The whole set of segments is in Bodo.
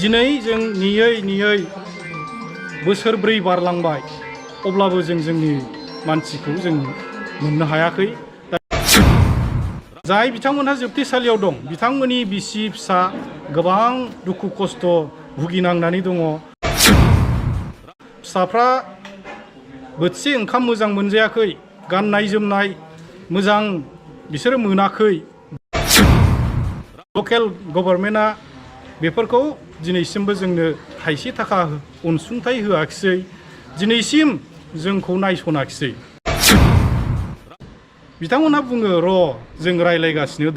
दिनै जों नेयै बोसोरब्रै बारलांबाय अब्लाबो जों जोंनि मानसिखौ जों मोननो हायाखै। जाय बिथांमोनहा जोबथेसालियाव दं बिथांमोननि बिसि फिसा गोबां दुखु खस्थ' भुगिनांनानै दङ। फिसाफ्रा बोथिसे ओंखाम मोजां मोनजायाखै, गाननाय जोमनाय मोजां बिसोरो मोनाखै। लकेल गभर्नमेन्टआ बेफोरखौ दिनैसिमबो जोंनो थाइसे थाखा अनसुंथाइ होआखिसै, दिनैसिम जोंखौ नायसनाखिसै। बिथांमोनहा बुङो र' जों रायलायगासिनो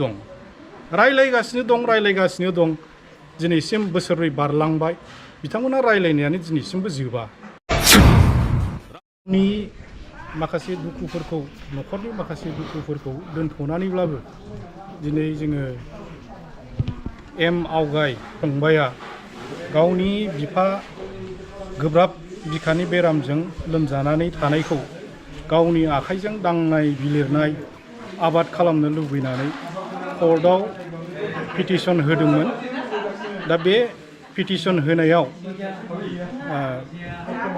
दं। दिनैसिम बोसोरब्रै बारलांबाय, बिथांमोनहा रायलायनायानो दिनैसिमबो जोबा। नि माखासे दुखुफोरखौ, न'खरनि माखासे दुखुफोरखौ दोनथ'नानैब्लाबो दिनै जोङो आवगाय फंबाया गावनि बिफा गोब्राब बिखानि बेरामजों लोमजानानै थानायखौ गावनि आखाइजों दांनाय बिलिरनाय आबाद खालामनो लुबैनानै कर्टआव पिटिसन होदोंमोन। दा बे पिटिसन होनायाव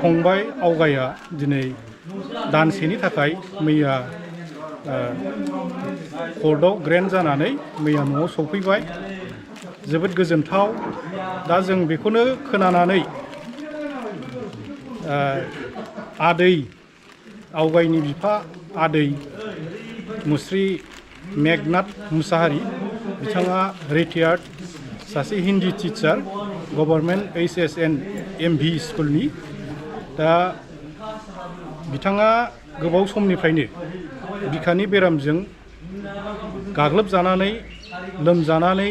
फंबाय आवगाया दिनै दानसेनि थाखाय मैया कर्टआव ग्रेन्ट जानानै मैया न'आव सफैबाय। जोबोद गोजोनथाव। दा जों बेखौनो खोनानानै आदै आवगायनि बिफा आदै मुस्रि मेघनाथ मुसाहारि, बिथाङा रिटायार्ड सासे हिन्दी टिचार गभर्नमेन्ट HSN-MV स्कुलनि। दा बिथाङा गोबाव समनिफ्रायनो बिखानि बेरामजों गाग्लोबजानानै लोमजानानै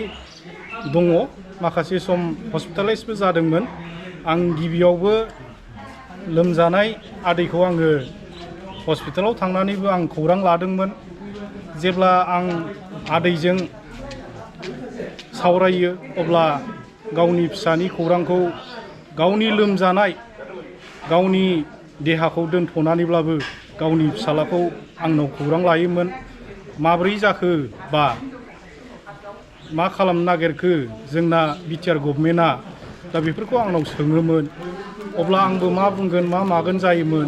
दङ। माखासे सम हस्पिटालाइसबो जादोंमोन। आं गिबियावबो लोमजानाय आदैखौ आङो हस्पिटालाव थांनानैबो आं खौरां लादोंमोन। जेब्ला आं आदैजों सावरायो अब्ला गावनि फिसानि खौरांखौ, गावनि लोमजानाय गावनि देहाखौ दोनथ'नानैब्लाबो गावनि फिसालाखौ आंनाव खौरां लायोमोन। माब्रै जाखो बा मा खालामनो नागिरखो जोंना बिटिआर गभर्नमेन्टआ, दा बेफोरखौ आंनाव सोङोमोन। अब्ला आंबो मा बुंगोन मा मागोन जायोमोन।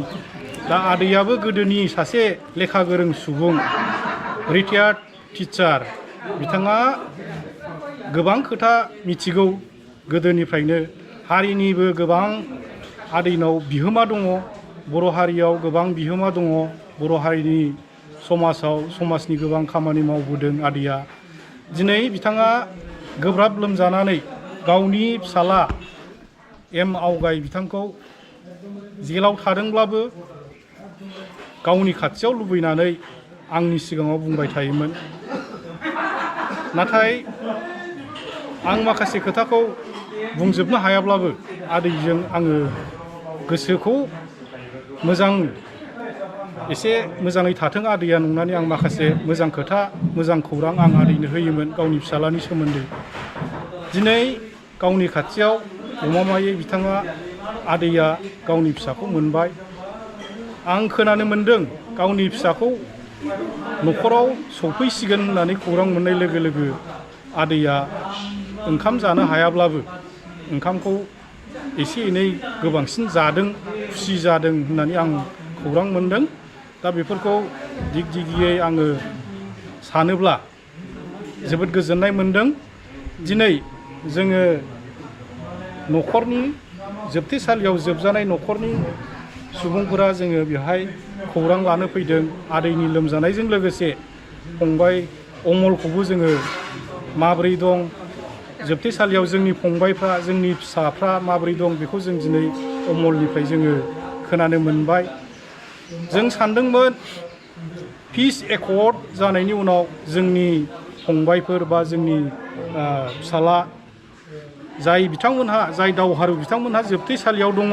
दा आदैयाबो गोदोनि सासे लेखा गोरों सुबुं, रिटायार्ड टिचार। बिथाङा गोबां खोथा मिथिगौ गोदोनिफ्रायनो। हारिनिबो गोबां आदैनाव बिहोमा दङ, बर' हारियाव गोबां बिहोमा दङ। बर' हारिनि समाजनि गोबां खामानि मावबोदों आदैया। दिनै बिथाङा गोब्राब लोमजानानै गावनि फिसाला आवगाय बिथांखौ जेलाव थादोंब्लाबो गावनि खाथियाव लुबैनानै आंनि सिगाङाव बुंबाय थायोमोन। नाथाय आं माखासे खोथाखौ बुंजोबनो हायाब्लाबो आदैजों आङो गोसोखौ एसे मोजाङै थाथों आदैया नंनानै आं माखासे मोजां खोथा, मोजां खौरां आं आदैनो होयोमोन गावनि फिसालानि सोमोन्दै। दिनै गावनि खाथियाव गमामायै बिथाङा आदैया गावनि फिसाखौ मोनबाय। आं खोनानो मोन्दों गावनि फिसाखौ न'खराव सफैसिगोन होननानै खौरां मोननाय लोगो लोगो आदैया ओंखाम जानो हायाब्लाबो ओंखामखौ एसे एनै गोबांसिन जादों, खुसि जादों होननानै आं खौरां मोन्दों। दा बेफोरखौ दिग दिगियै आङो सानोब्ला जोबोद गोजोननाय मोन्दों। दिनै जोङो न'खरनि जोबथेसालियाव जोबजानाय न'खरनि सुबुंफोरा जोङो बेवहाय खौरां लानो फैदों। आदैनि लोमजानायजों लोगोसे फंबाय अमलखौबो जोङो माबोरै दं, जोबथेसालियाव जोंनि फंबायफ्रा, जोंनि फिसाफ्रा माबोरै दं बेखौ जों दिनै अमलनिफ्राय जोङो खोनानो मोनबाय। जों सानदोंमोन पिस एकर्ड जानायनि उनाव जोंनि फंबायफोर बा जोंनि फिसाला जाय दावहारु बिथांमोनहा जोबथेसालियाव दङ,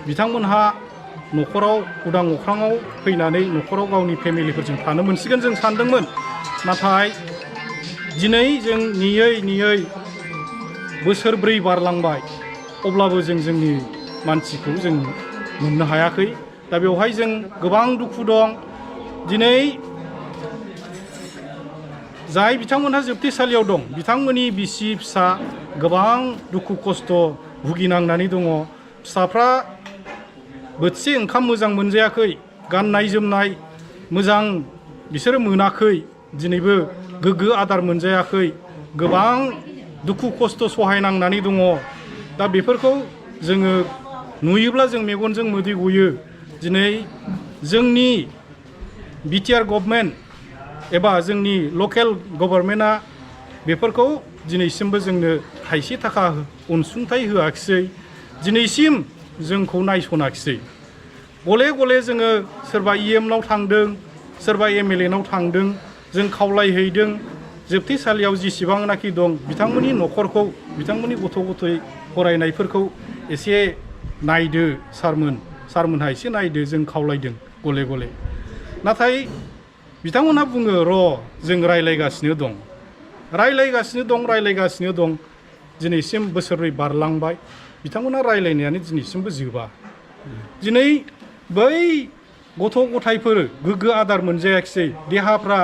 बिथांमोनहा न'खराव उदां अख्राङाव फैनानै न'खराव गावनि फेमिलिफोरजों थानो मोनसिगोन जों सानदोंमोन। नाथाय दिनै जों नेयै बोसोरब्रै बारलांबाय अब्लाबो जों जोंनि मानसिखौ जों मोननो हायाखै। दा बेवहाय जों गोबां दुखु दं। दिनै जाय बिथांमोनहा जोबथेसालियाव दं बिथांमोननि बिसि फिसा गोबां दुखु खस्थ' भुगिनांनानै दङ फिसाफ्रा बोथिसे ओंखाम मोजां मोनजायाखै गाननाय जोमनाय मोजां बिसोरो मोनाखै दिनैबो गोग्गो आदार मोनजायाखै गोबां दुखु खस्थ' सहायनांनानै दङ दा बेफोरखौ जोङो नुयोब्ला जों मेगनजों मोदै गयो दिनै जोंनि बिटिआर गभर्नमेन्ट एबा जोंनि लकेल गभर्नमेन्टआ बेफोरखौ दिनैसिमबो जोंनो थाइसे थाखा अनसुंथाइ होआखिसै दिनैसिम जोंखौ नायसनाखिसै गले गले जोङो सोरबा इएमनाव थांदों सोरबा एमएलएनाव थांदों जों खावलायहैदों जोबथेसालियाव जेसेबांनाखि दं बिथांमोननि न'खरखौ बिथांमोननि गथ' गथाय फरायनायफोरखौ एसे नायदो सारमोनहा एसे नायदो जों खावलायदों गले गले नाथाय बिथांमोनहा बुङो र' जों रायलायगासिनो दं दिनैसिम बोसोरब्रै बारलांबाय बिथांमोनहा रायलायनायानो दिनैसिमबो जोबा दिनै बै गथ' गथायफोर गोग्गो आदार मोनजायाखिसै देहाफ्रा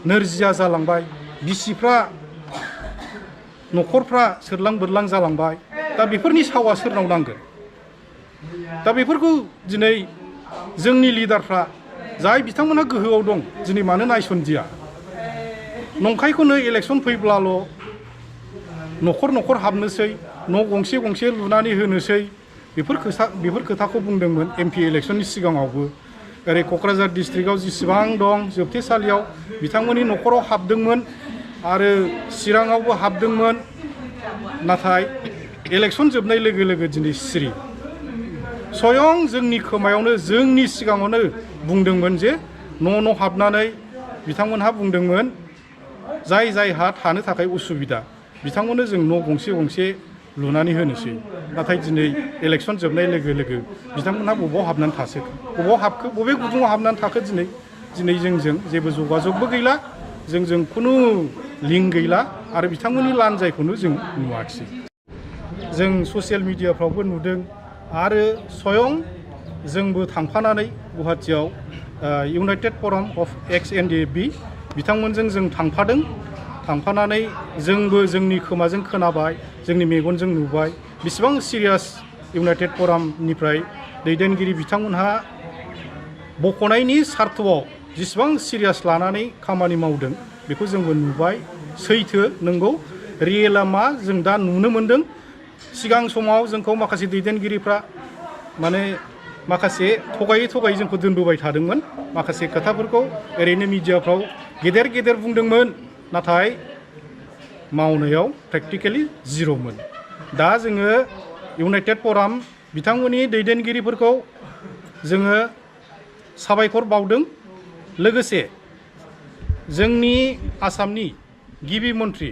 नोरजिया जालांबाय बिसिफ्रा न'खरफ्रा सोरलां बोरलां जालांबाय दा बेफोरनि सावा सोरनाव नांगोन दा बेफोरखौ दिनै जोंनि लिडारफ्रा जाय बिथांमोनहा गोहोआव दं दिनै मानो नायसनदिया नंखायखौनो इलेक्सन फैब्लाल' न'खर न'खर हाबनोसै न' गंसे गंसे लुनानै होनोसै बेफोर खोथाखौ बुंदोंमोन एमपि इलेक्सननि सिगाङावबो ओरै क'क्राझार डिस्ट्रिक्टआव जेसेबां दं जोबथेसालियाव बिथांमोननि न'खराव हाबदोंमोन आरो चिराङावबो हाबदोंमोन नाथाय इलेक्सन जोबनाय लोगो लोगो दिनै सिरि स्वयं जोंनि खोमायावनो जोंनि सिगाङावनो बुंदोंमोन जे न' हाबनानै बिथांमोनहा बुंदोंमोन जायहा थानो थाखाय उसुबिदा बिथांमोननो जों न' गंसे गंसे लुनानै होनोसै नाथाय दिनै इलेक्सन जोबनाय लोगो लोगो बिथांमोनहा बबाव हाबनानै थासो बबाव हाबखो बबे गुदुङाव हाबनानै थाखो दिनै जोंजों जेबो जगाजगबो गैला जोंजों खुनु लिंक गैला आरो बिथांमोननि लानजायखौनो जों नुवाखिसै जों ससियेल मिडियाफ्रावबो नुदों आरो स्वयं जोंबो थांफानानै गुवाहाटियाव इउनाइटेड फराम अफ एक्स एनडिएफबि बिथांमोनजों जों थांफानानै जोंबो जोंनि खोमाजों खोनाबाय जोंनि मेगनजों नुबाय बेसेबां सिरियास इउनाइटेड फरामनिफ्राय दैदेनगिरि बिथांमोनहा बख'नायनि सार्थआव जेसेबां सिरियास लानानै खामानि मावदों बेखौ जोंबो नुबाय सैथो नंगौ रियेला मा जों दा नुनो मोनदों सिगां समाव जोंखौ माखासे दैदेनगिरिफ्रा माने माखासे थगायै जोंखौ दोनबोबाय थादोंमोन माखासे खोथाफोरखौ ओरैनो मिडियाफ्राव गेदेर बुंदोंमोन नाथाय मावनायाव प्रेक्टिकेलि जिर'मोन दा जोङो इउनाइटेड फराम बिथांमोननि दैदेनगिरिफोरखौ जोङो साबायखर बावदों लोगोसे जोंनि आसामनि गिबि मन्त्रि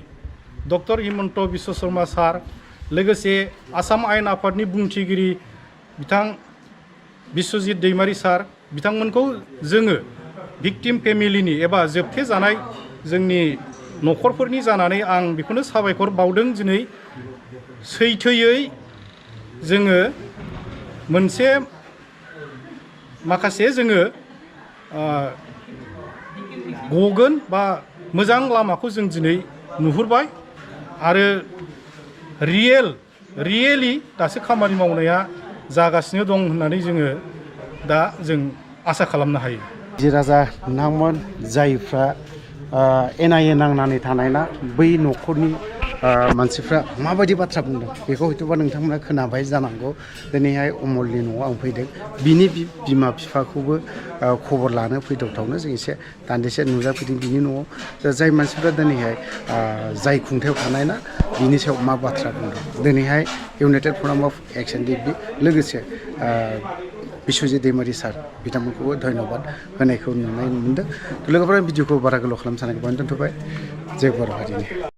डक्टर हिमन्त बिश्व शर्मा सार लोगोसे आसाम आयेन आफादनि बुंथिगिरि बिथां बिश्वजित दैमारी सार बिथांमोनखौ जोङो भिक्टिम फेमिलिनि एबा जोबथे जानाय जोंनि न'खरफोरनि जानानै आं बेखौनो साबायखर बावदों दिनै सैथोयै जोङो मोनसे माखासे जोङो गगोन बा मोजां लामाखौ जों दिनै नुहुरबाय आरो रियेलि दासो खामानि मावनाया जागासिनो दं होननानै जोङो दा जों आसा खालामनो हायो जि राजा नामोन जायफ्रा एनाये नांनानै थानाय ना बै न'खरनि मानसिफ्रा माबायदि बाथ्रा बुंदों बेखौ हयथ'बा नोंथांमोना खोनाबाय जानांगौ दिनैहाय अमलनि न'आव आं फैदों बिनि बिमा बिफाखौबो खबर लानो फैदावथावनो जों एसे दान्दिसे नुजाफैदों बिनि न'आव जाय मानसिफ्रा दिनैहाय जाय खुंथायाव थानाय ना बिनि सायाव मा बाथ्रा बुंदों दिनैहाय इउनाइटेड फराम अफ एक्स एनडिएफबि लोगोसे बिश्वजित दैमारी सार बिथांमोनखौबो धन्यबाद होनायखौ नुनाय मोनदों लोगोफोरा भिडिअखौ बारा गोलाव खालामनो सानाखै बावनो दोनथ'बाय जय बर' हारिनि